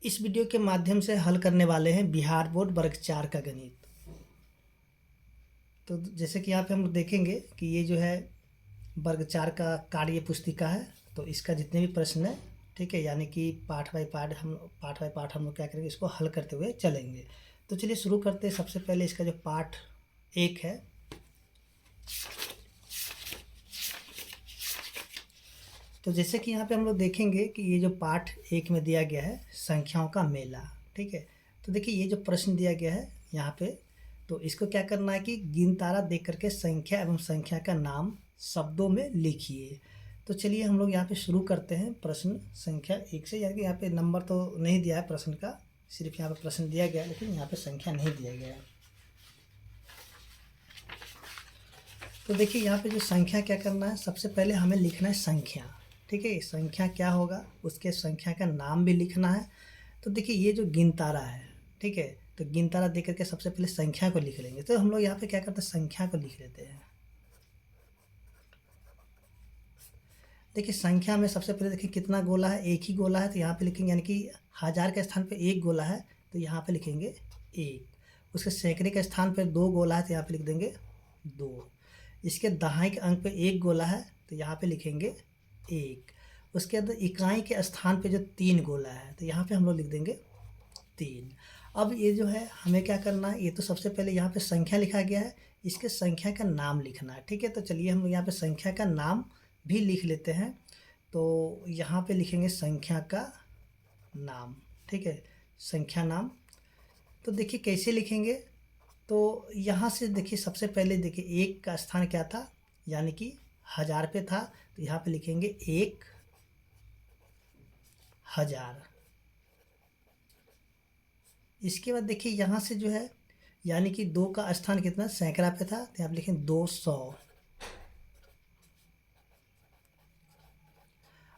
इस वीडियो के माध्यम से हल करने वाले हैं बिहार बोर्ड वर्ग 4 का गणित। तो जैसे कि यहाँ पे हम लोग देखेंगे कि ये जो है वर्ग 4 का कार्य पुस्तिका है। तो इसका जितने भी प्रश्न है, ठीक है, यानी कि पार्ट बाय पार्ट हम लोग क्या करेंगे, इसको हल करते हुए चलेंगे। तो चलिए शुरू करते हैं। सबसे पहले इसका जो पार्ट 1 है, तो जैसे कि यहाँ पे हम लोग देखेंगे कि ये जो पार्ट 1 में दिया गया है संख्याओं का मेला, ठीक है। तो देखिए ये जो प्रश्न दिया गया है यहाँ पे, तो इसको क्या करना है कि गिनतारा देख करके संख्या एवं संख्या का नाम शब्दों में लिखिए। तो चलिए हम लोग यहाँ पे शुरू करते हैं प्रश्न संख्या 1 से। यानी कि यहाँ पे नंबर तो नहीं दिया है प्रश्न का, सिर्फ यहाँ पे प्रश्न दिया गया है, लेकिन यहाँ पे संख्या नहीं दिया गया है। तो देखिए यहाँ पे जो संख्या क्या करना है, सबसे पहले हमें लिखना है संख्या, ठीक है। संख्या क्या होगा, उसके संख्या का नाम भी लिखना है। तो देखिए ये जो गिनतारा है, ठीक है, तो गिनतारा दे करके सबसे पहले संख्या को लिख लेंगे। तो हम लोग यहाँ पे क्या करते हैं, संख्या को लिख लेते हैं। देखिए संख्या में सबसे पहले देखिए कितना गोला है, एक ही गोला है, तो यहाँ पे लिखेंगे, यानी कि 1000 के स्थान पे एक गोला है तो यहाँ पे लिखेंगे 1। उसके सैकड़े के स्थान पे 2 गोला है तो यहाँ पे लिख देंगे 2। इसके दहाई के अंक पे एक गोला है तो यहाँ पे लिखेंगे 1। उसके अंदर इकाई के स्थान पे जो 3 गोला है तो यहाँ पे हम लोग लिख देंगे 3। अब ये जो है हमें क्या करना है, ये तो सबसे पहले यहाँ पे संख्या लिखा गया है, इसके संख्या का नाम लिखना है, ठीक है। तो चलिए हम यहाँ पे संख्या का नाम भी लिख लेते हैं। तो यहाँ पे लिखेंगे संख्या का नाम, ठीक है, संख्या नाम। तो देखिए कैसे लिखेंगे, तो यहाँ से देखिए सबसे पहले देखिए 1 का स्थान क्या था, यानी कि 1000 पे था, तो यहाँ पे लिखेंगे 1000। इसके बाद देखिए यहाँ से जो है, यानी कि 2 का स्थान कितना सैकड़ा पे था, तो यहाँ पे लिखेंगे 200।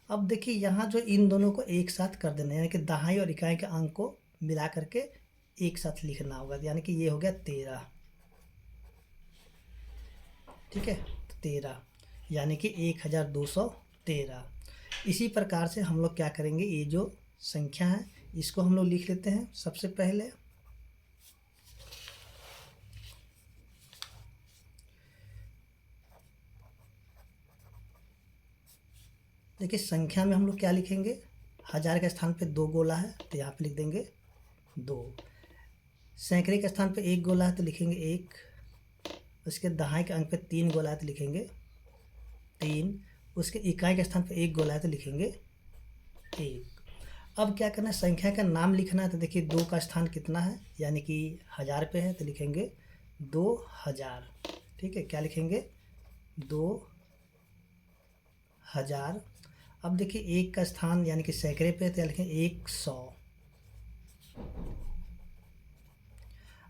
अब देखिए यहाँ जो इन दोनों को एक साथ कर देना, यानी कि दहाई और इकाई के अंक को मिला करके एक साथ लिखना होगा, यानी कि ये हो गया 13, ठीक है। तो 13 यानी कि 1213। इसी प्रकार से हम लोग क्या करेंगे, ये जो संख्या है इसको हम लोग लिख लेते हैं। सबसे पहले देखिए संख्या में हम लोग क्या लिखेंगे, 1000 के स्थान पे 2 गोला है तो यहाँ पे लिख देंगे 2। सैकड़े के स्थान पे एक गोला है तो लिखेंगे 1। उसके दहाई के अंक पे 3 गोला है तो लिखेंगे 3। उसके इकाई के स्थान पे एक गोला है तो लिखेंगे 1। अब क्या करना है, संख्या का नाम लिखना है। तो देखिए 2 का स्थान कितना है, यानी कि 1000 पे है तो लिखेंगे 2000, ठीक है। क्या लिखेंगे 2000। अब देखिए 1 का स्थान यानी कि सैकड़े पे है तो लिखेंगे 100।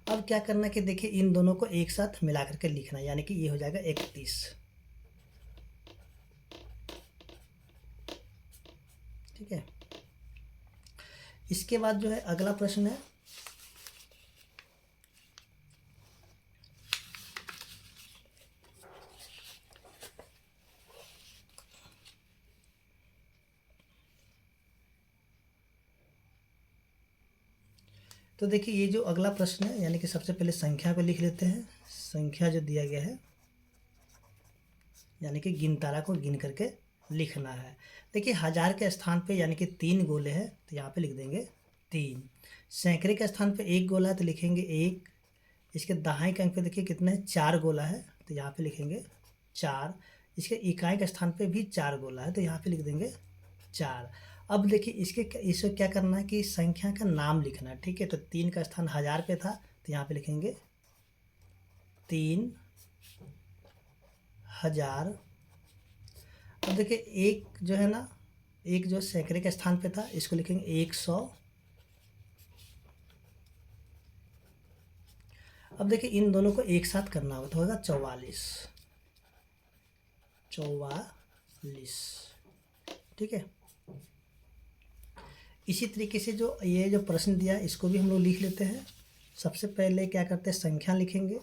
अब क्या करना कि देखिए इन दोनों को एक साथ मिला करके लिखना, यानी कि ये हो जाएगा 31, ठीक है। इसके बाद जो है अगला प्रश्न है, तो देखिए ये जो अगला प्रश्न है, यानी कि सबसे पहले संख्या को लिख लेते हैं। संख्या जो दिया गया है, यानी कि गिनतारा को गिन करके लिखना है। देखिए 1000 के स्थान पे यानी कि 3 गोले हैं तो यहाँ पे लिख देंगे 3। सैकड़े के स्थान पे एक गोला है तो लिखेंगे 1। इसके दहाई के अंक पे देखिए कितने हैं, 4 गोला है तो यहाँ पे लिखेंगे 4। इसके इकाई के स्थान पे भी 4 गोला है तो यहाँ पे लिख देंगे 4। अब देखिए इसको क्या करना है कि संख्या का नाम लिखना है, ठीक है। तो 3 का स्थान 1000 पे था तो यहाँ पे लिखेंगे 3000। अब देखिए एक जो है ना, एक जो सैकड़े के स्थान पे था इसको लिखेंगे 100। अब देखिए इन दोनों को एक साथ करना होगा तो होगा 44, ठीक है। इसी तरीके से जो ये जो प्रश्न दिया इसको भी हम लोग लिख लेते हैं। सबसे पहले क्या करते हैं, संख्या लिखेंगे।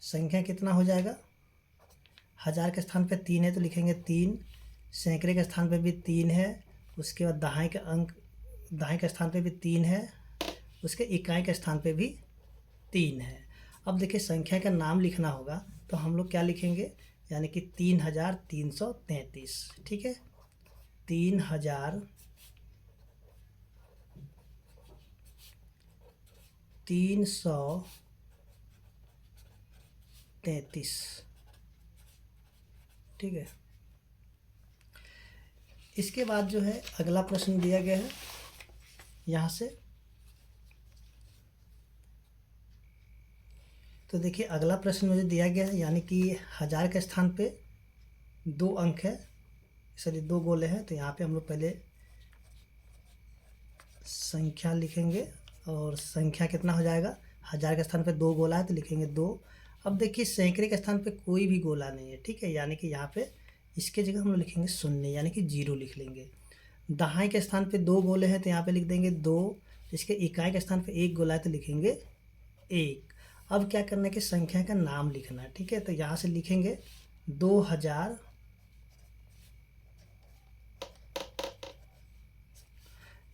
संख्या कितना हो जाएगा, 1000 के स्थान पे 3 है तो लिखेंगे 3। सैकड़े के स्थान पे भी 3 है, उसके बाद दहाई के स्थान पे भी 3 है, उसके इकाई के स्थान पे भी 3 है। अब देखिए संख्या का नाम लिखना होगा, तो हम लोग क्या लिखेंगे, यानी कि 3333, ठीक है, 3333, ठीक है। इसके बाद जो है अगला प्रश्न दिया गया है यहाँ से, तो देखिए अगला प्रश्न मुझे दिया गया है, यानी कि 1000 के स्थान पे 2 अंक है, सॉरी 2 गोले हैं, तो यहाँ पे हम लोग पहले संख्या लिखेंगे, और संख्या कितना हो जाएगा, 1000 के स्थान पे 2 गोला है तो लिखेंगे 2। अब देखिए सैकड़े के स्थान पे कोई भी गोला नहीं है, ठीक है, यानी कि यहाँ पे इसके जगह हम लोग लिखेंगे 0, यानी कि 0 लिख लेंगे। दहाई के स्थान पे 2 गोले हैं तो यहाँ पे लिख देंगे 2, इसके इकाई के स्थान पे 1 गोला है तो लिखेंगे 1। अब क्या करना है कि संख्या का नाम लिखना है, ठीक है, तो यहाँ से लिखेंगे 2000,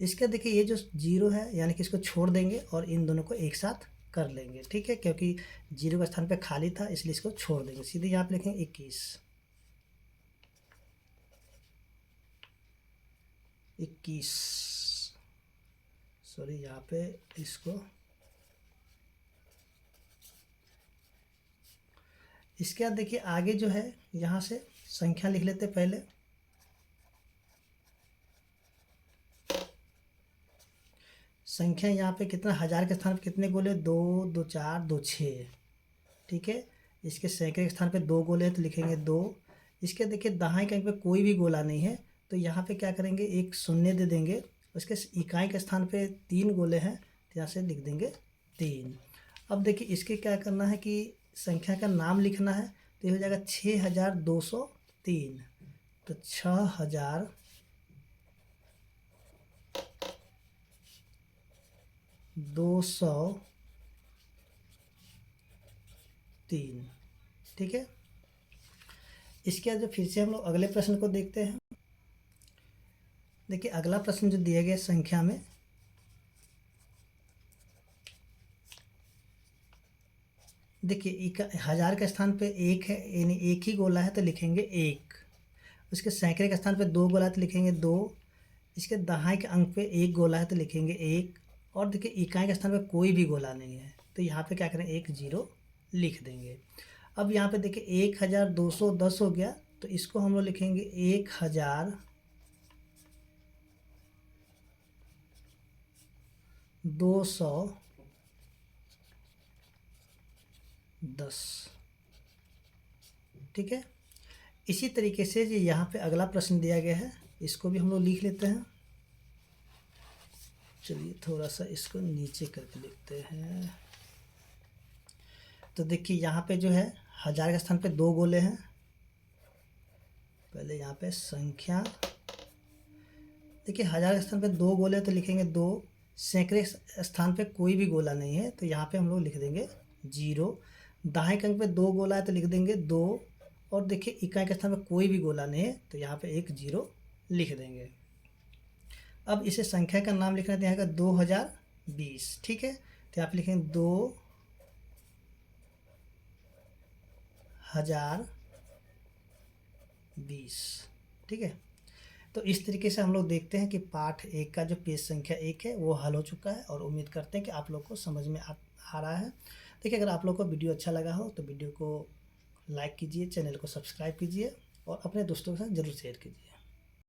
इसका देखिए ये जो 0 है यानी कि इसको छोड़ देंगे और इन दोनों को एक साथ कर लेंगे, ठीक है, क्योंकि 0 का स्थान पे खाली था इसलिए इसको छोड़ देंगे, सीधे यहाँ पे लिखेंगे 21, सॉरी यहाँ पे इसको, इसके बाद देखिए आगे जो है यहाँ से संख्या लिख लेते पहले, संख्या यहाँ पे कितना, 1000 के स्थान पे कितने गोले, 2 2 4 2 6, ठीक है। इसके सैकड़े के स्थान पे 2 गोले हैं तो लिखेंगे 2। इसके देखिए दहाई के अंक पे कोई भी गोला नहीं है तो यहाँ पे क्या करेंगे, एक 0 दे देंगे, उसके इकाई के स्थान पे 3 गोले हैं तो यहाँ से लिख देंगे 3। अब देखिए इसके क्या करना है कि संख्या का नाम लिखना है, तो ये हो जाएगा 6203, तो 6203, ठीक है। इसके बाद जो फिर से हम लोग अगले प्रश्न को देखते हैं। देखिए अगला प्रश्न जो दिया गया संख्या में, देखिए 1000 के स्थान पे 1 है, यानी 1 ही गोला है तो लिखेंगे 1, उसके सैकड़े के स्थान पे 2 गोला है तो लिखेंगे 2, इसके दहाई के अंक पे 1 गोला है तो लिखेंगे 1, और देखिए इकाई के स्थान पे कोई भी गोला नहीं है तो यहाँ पे क्या करें, 1 0 लिख देंगे। अब यहाँ पे देखिए 1210 हो गया तो इसको हम लोग लिखेंगे 1210, ठीक है। इसी तरीके से जो यहाँ पे अगला प्रश्न दिया गया है इसको भी हम लोग लिख लेते हैं। चलिए थोड़ा सा इसको नीचे करके लिखते हैं। तो देखिए यहाँ पे जो है 1000 के स्थान पे 2 गोले हैं, पहले यहाँ पे संख्या, देखिए 1000 के स्थान पे 2 गोले हैं तो लिखेंगे 2, सैकड़े स्थान पे कोई भी गोला नहीं है तो यहाँ पे हम लोग लिख देंगे 0, दाएं अंक पे 2 गोला है तो लिख देंगे 2, और देखिए इकाई के स्थान पे कोई भी गोला नहीं है तो यहाँ पे 1 0 लिख देंगे। अब इसे संख्या का नाम लिखना है तो यहाँ का 2020, ठीक है, तो आप लिखेंगे 2020, ठीक है। तो इस तरीके से हम लोग देखते हैं कि पाठ 1 का जो पेज संख्या 1 है वो हल हो चुका है, और उम्मीद करते हैं कि आप लोग को समझ में आ रहा है। देखिए अगर आप लोग को वीडियो अच्छा लगा हो तो वीडियो को लाइक कीजिए, चैनल को सब्सक्राइब कीजिए और अपने दोस्तों के साथ ज़रूर शेयर कीजिए।